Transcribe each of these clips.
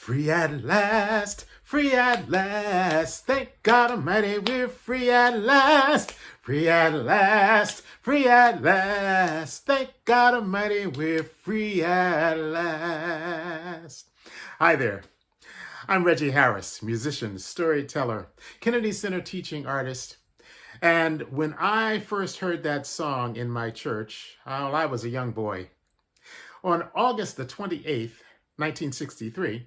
Free at last, free at last. Thank God Almighty, we're free at last. Free at last, free at last. Thank God Almighty, we're free at last. Hi there. I'm Reggie Harris, musician, storyteller, Kennedy Center teaching artist. And when I first heard that song in my church, I was a young boy. On August the 28th, 1963,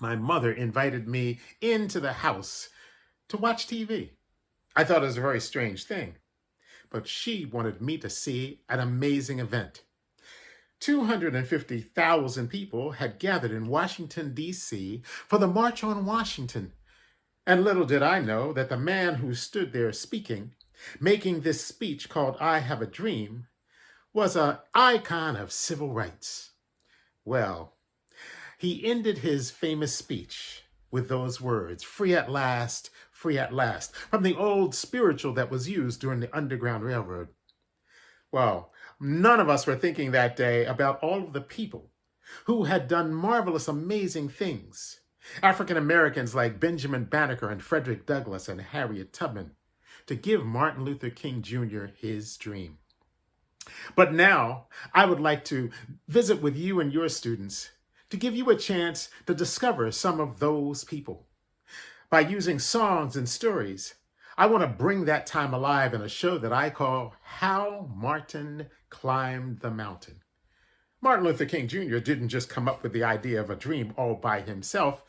my mother invited me into the house to watch TV. I thought it was a very strange thing, but she wanted me to see an amazing event. 250,000 people had gathered in Washington, D.C. for the March on Washington. And little did I know that the man who stood there speaking, making this speech called I Have a Dream, was an icon of civil rights. Well, he ended his famous speech with those words, free at last, from the old spiritual that was used during the Underground Railroad. Well, none of us were thinking that day about all of the people who had done marvelous, amazing things. African Americans like Benjamin Banneker and Frederick Douglass and Harriet Tubman, to give Martin Luther King Jr. his dream. But now I would like to visit with you and your students to give you a chance to discover some of those people. By using songs and stories, I want to bring that time alive in a show that I call How Martin Climbed the Mountain. Martin Luther King Jr. didn't just come up with the idea of a dream all by himself.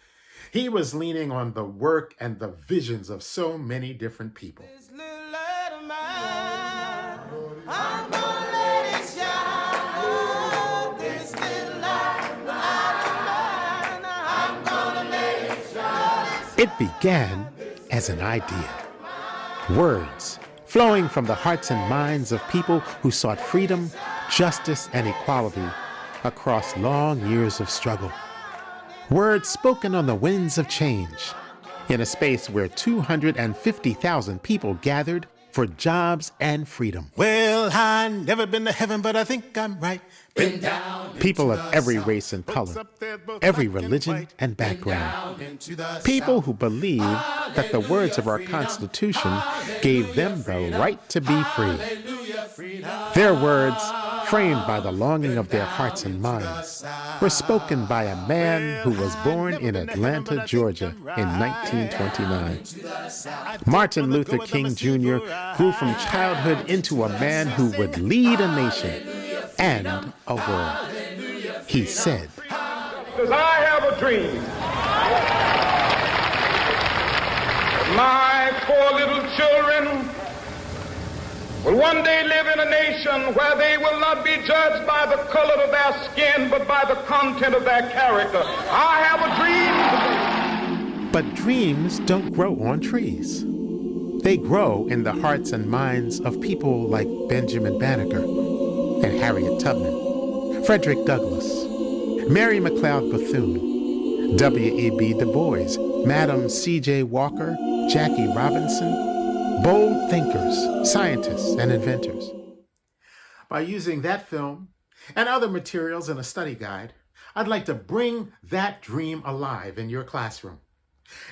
He was leaning on the work and the visions of so many different people. This little light of mine, I'm gonna let it shine. This little light of mine, I'm gonna let it shine. It began as an idea. Words flowing from the hearts and minds of people who sought freedom, justice, and equality across long years of struggle. Words spoken on the winds of change in a space where 250,000 people gathered for jobs and freedom. Well, I never been to heaven, but I think I'm right. Been down people of every race and color, every religion and background. People who believe that the words of our Constitution gave them the right to be free. Their words, framed by the longing of their hearts and minds, were spoken by a man who was born in Atlanta, Georgia in 1929. Martin Luther King Jr. grew from childhood into a man who would lead a nation and a world. He said, "Because I have a dream. My 4 little children will one day live in a nation where they will not be judged by the color of their skin, but by the content of their character. I have a dream." But dreams don't grow on trees. They grow in the hearts and minds of people like Benjamin Banneker and Harriet Tubman, Frederick Douglass, Mary McLeod Bethune, W.E.B. Du Bois, Madam C.J. Walker, Jackie Robinson, bold thinkers, scientists, and inventors. By using that film and other materials in a study guide, I'd like to bring that dream alive in your classroom.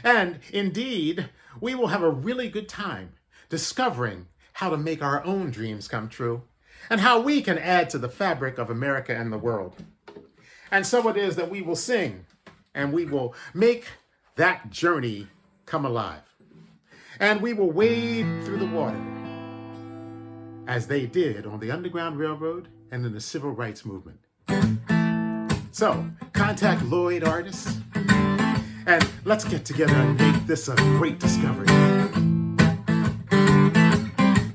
And indeed, we will have a really good time discovering how to make our own dreams come true and how we can add to the fabric of America and the world. And so it is that we will sing and we will make that journey come alive. And we will wade through the water as they did on the Underground Railroad and in the Civil Rights Movement. So, contact Lloyd Artists and let's get together and make this a great discovery.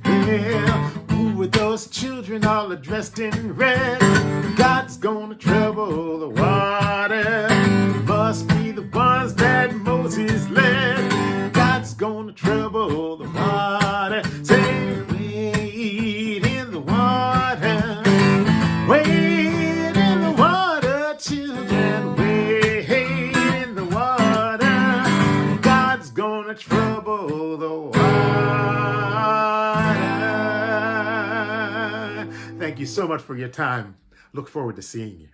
Well, who were those children all dressed in red? God's gonna trouble the water. Must be the ones that Moses led. God's gonna trouble the water. Say, wade in the water. Wade in the water, children. Wade in the water. God's gonna trouble the water. Thank you so much for your time. Look forward to seeing you.